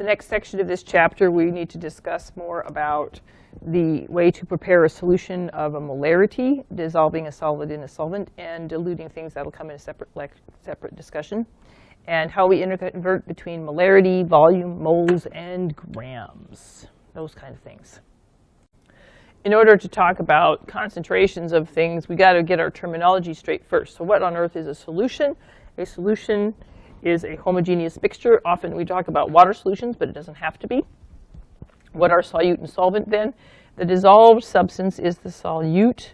The next section of this chapter, we need to discuss more about the way to prepare a solution of a molarity, dissolving a solid in a solvent, and diluting things. That'll come in a separate discussion. And how we interconvert between molarity, volume, moles, and grams. Those kind of things. In order to talk about concentrations of things, we got to get our terminology straight first. So what on earth is a solution? A solution is a homogeneous mixture. Often we talk about water solutions, but it doesn't have to be. What are solute and solvent then? The dissolved substance is the solute,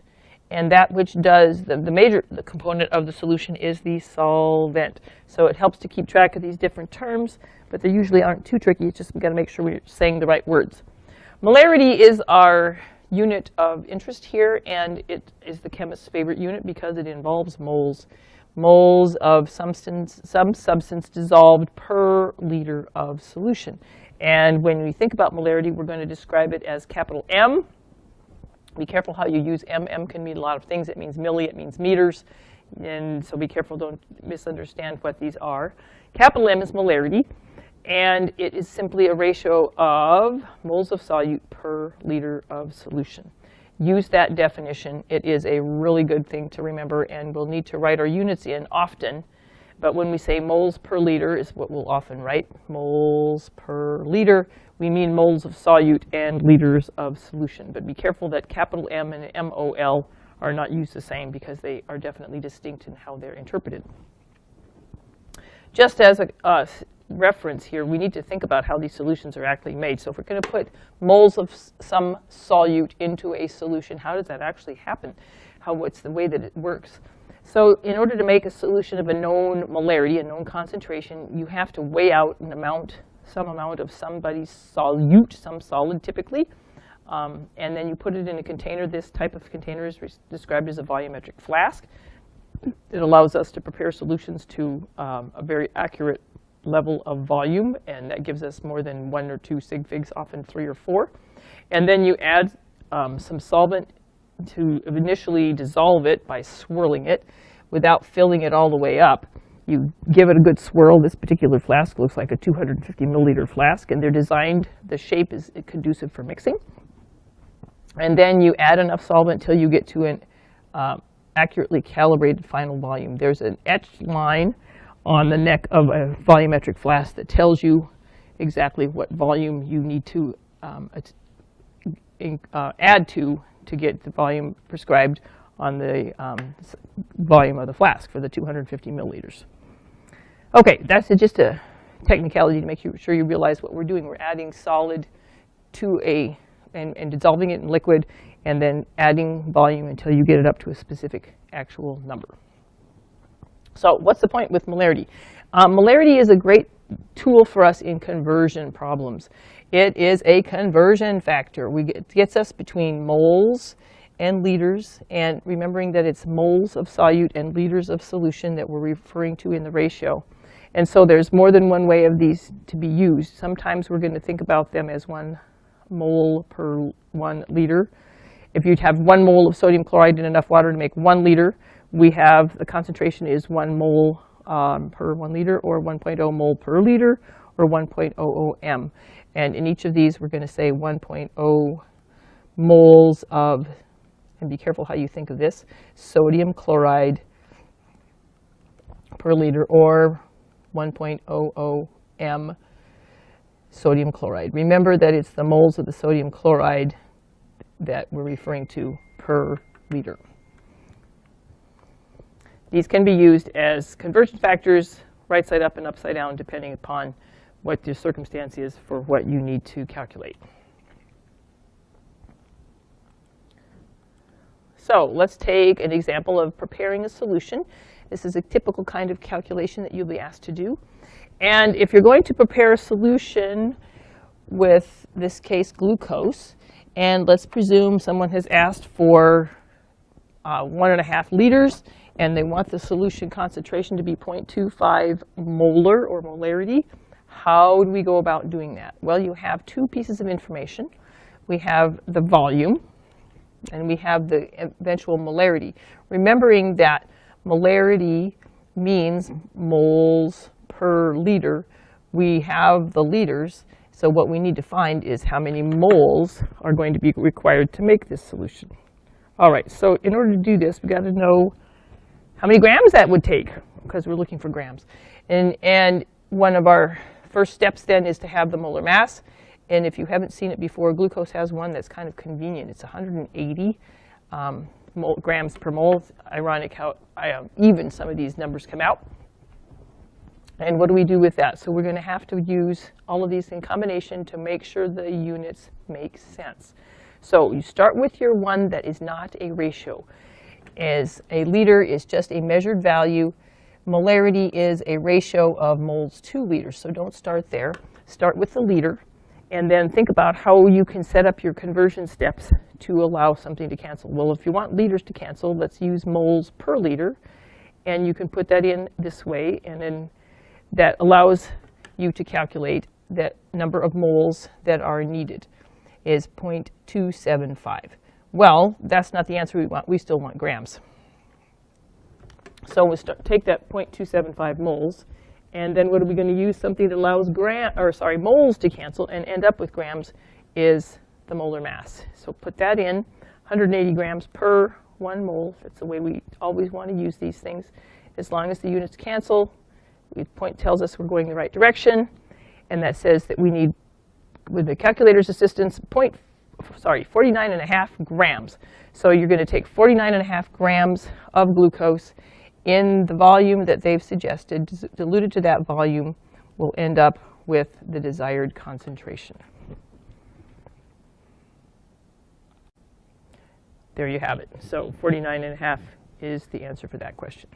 and that which does the major component of the solution is the solvent. So it helps to keep track of these different terms, but they usually aren't too tricky. It's just we got to make sure we're saying the right words. Molarity is our unit of interest here, and it is the chemist's favorite unit because it involves moles. Moles of some substance dissolved per liter of solution. And when we think about molarity, we're going to describe it as capital M. Be careful how you use M. M can mean a lot of things. It means milli, it means meters. And so be careful, don't misunderstand what these are. Capital M is molarity, and it is simply a ratio of moles of solute per liter of solution. Use that definition. It is a really good thing to remember, and we'll need to write our units in often. But when we say moles per liter is what we'll often write. Moles per liter, we mean moles of solute and liters of solution. But be careful that capital M and MOL are not used the same because they are definitely distinct in how they're interpreted. Just as a reference here, we need to think about how these solutions are actually made. So if we're going to put moles of some solute into a solution, how does that actually happen? What's the way that it works? So in order to make a solution of a known molarity, a known concentration, you have to weigh out some amount of somebody's solute, some solid typically, and then you put it in a container. This type of container is described as a volumetric flask. It allows us to prepare solutions to a very accurate level of volume, and that gives us more than 1 or 2 sig figs, often 3 or 4. And then you add some solvent to initially dissolve it by swirling it without filling it all the way up. You give it a good swirl. This particular flask looks like a 250 milliliter flask, and they're designed, the shape is conducive for mixing. And then you add enough solvent till you get to an accurately calibrated final volume. There's an etched line on the neck of a volumetric flask that tells you exactly what volume you need to add to get the volume prescribed on the volume of the flask for the 250 milliliters. Okay, that's just a technicality to make sure you realize what we're doing. We're adding solid to and dissolving it in liquid, and then adding volume until you get it up to a specific actual number. So what's the point with molarity? Molarity is a great tool for us in conversion problems. It is a conversion factor. It gets us between moles and liters, and remembering that it's moles of solute and liters of solution that we're referring to in the ratio. And so there's more than one way of these to be used. Sometimes we're going to think about them as 1 mole per 1 liter. If you'd have 1 mole of sodium chloride in enough water to make 1 liter, we have the concentration is 1 mole per 1 liter, or 1.0 mole per liter, or 1.00 m. And in each of these, we're going to say 1.0 moles of, and be careful how you think of this, sodium chloride per liter, or 1.00 m sodium chloride. Remember that it's the moles of the sodium chloride that we're referring to per liter. These can be used as conversion factors, right side up and upside down, depending upon what the circumstance is for what you need to calculate. So let's take an example of preparing a solution. This is a typical kind of calculation that you'll be asked to do. And if you're going to prepare a solution with, this case, glucose, and let's presume someone has asked for 1.5 liters, and they want the solution concentration to be 0.25 molar or molarity. How do we go about doing that? Well, you have 2 pieces of information. We have the volume, and we have the eventual molarity. Remembering that molarity means moles per liter, we have the liters, So what we need to find is how many moles are going to be required to make this solution. All right, so in order to do this, we've got to know how many grams that would take, because we're looking for grams. And one of our first steps then is to have the molar mass. And if you haven't seen it before, glucose has one that's kind of convenient. It's 180 grams per mole. It's ironic how even some of these numbers come out. And what do we do with that? So we're going to have to use all of these in combination to make sure the units make sense. So you start with your one that is not a ratio. As a liter is just a measured value. Molarity is a ratio of moles to liters. So don't start there. Start with the liter. And then think about how you can set up your conversion steps to allow something to cancel. Well, if you want liters to cancel, let's use moles per liter. And you can put that in this way. And then that allows you to calculate that number of moles that are needed is 0.275. Well, that's not the answer we want. We still want grams. So we'll take that 0.275 moles, and then what are we going to use? Something that allows moles to cancel and end up with grams is the molar mass. So put that in, 180 grams per 1 mole. That's the way we always want to use these things. As long as the units cancel, the point tells us we're going in the right direction, and that says that we need, with the calculator's assistance, 49.5 grams. So you're going to take 49.5 grams of glucose in the volume that they've suggested. Diluted to that volume will end up with the desired concentration. There you have it. So 49.5 is the answer for that question.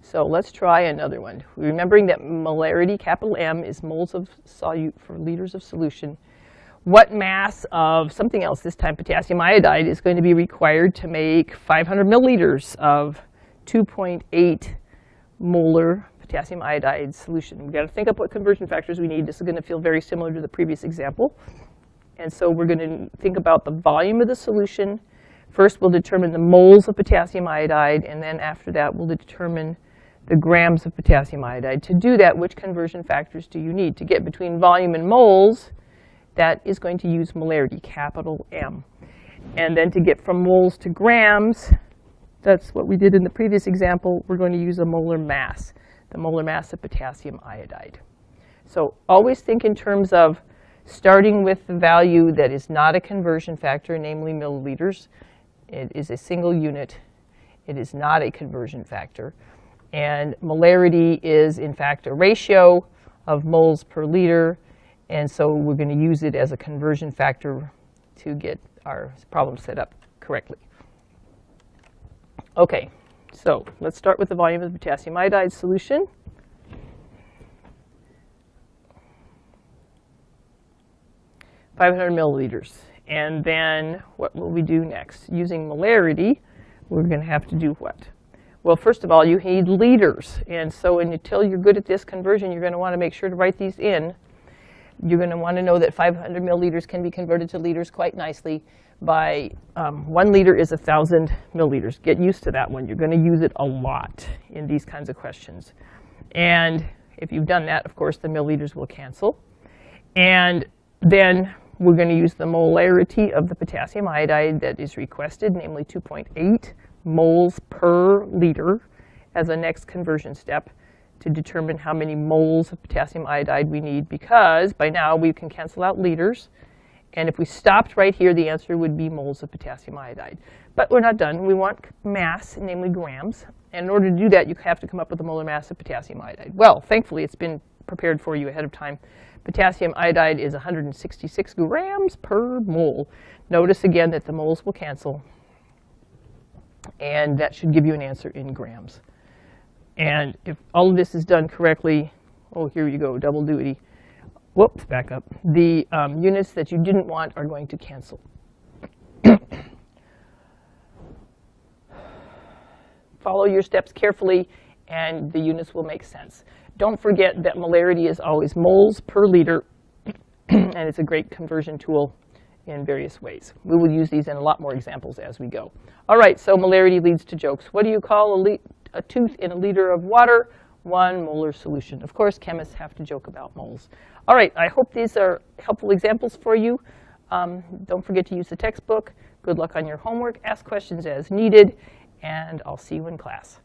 So let's try another one. Remembering that molarity, capital M, is moles of solute for liters of solution. What mass of something else, this time potassium iodide, is going to be required to make 500 milliliters of 2.8 molar potassium iodide solution? We've got to think up what conversion factors we need. This is going to feel very similar to the previous example. And so we're going to think about the volume of the solution. First, we'll determine the moles of potassium iodide, and then after that, we'll determine the grams of potassium iodide. To do that, which conversion factors do you need? To get between volume and moles, that is going to use molarity, capital M. And then to get from moles to grams, that's what we did in the previous example, we're going to use a molar mass, the molar mass of potassium iodide. So always think in terms of starting with the value that is not a conversion factor, namely milliliters. It is a single unit. It is not a conversion factor. And molarity is, in fact, a ratio of moles per liter. And so we're going to use it as a conversion factor to get our problem set up correctly. OK, so let's start with the volume of the potassium iodide solution. (500 milliliters). And then what will we do next? Using molarity, we're going to have to do what? Well, first of all, you need liters. And so until you're good at this conversion, you're going to want to make sure to write these in. You're going to want to know that 500 milliliters can be converted to liters quite nicely by 1 liter is 1,000 milliliters. Get used to that one. You're going to use it a lot in these kinds of questions. And if you've done that, of course, the milliliters will cancel. And then we're going to use the molarity of the potassium iodide that is requested, namely 2.8 moles per liter, as a next conversion step to determine how many moles of potassium iodide we need, because by now we can cancel out liters. And if we stopped right here, the answer would be moles of potassium iodide. But we're not done. We want mass, namely grams. And in order to do that, you have to come up with a molar mass of potassium iodide. Well, thankfully, it's been prepared for you ahead of time. Potassium iodide is 166 grams per mole. Notice again that the moles will cancel. And that should give you an answer in grams. And if all of this is done correctly, oh, here you go, double duty. Whoops, back up. The units that you didn't want are going to cancel. Follow your steps carefully, and the units will make sense. Don't forget that molarity is always moles per liter, and it's a great conversion tool in various ways. We will use these in a lot more examples as we go. All right, so molarity leads to jokes. What do you call a tooth in a liter of water? 1 molar solution. Of course, chemists have to joke about moles. All right, I hope these are helpful examples for you. Don't forget to use the textbook. Good luck on your homework. Ask questions as needed, and I'll see you in class.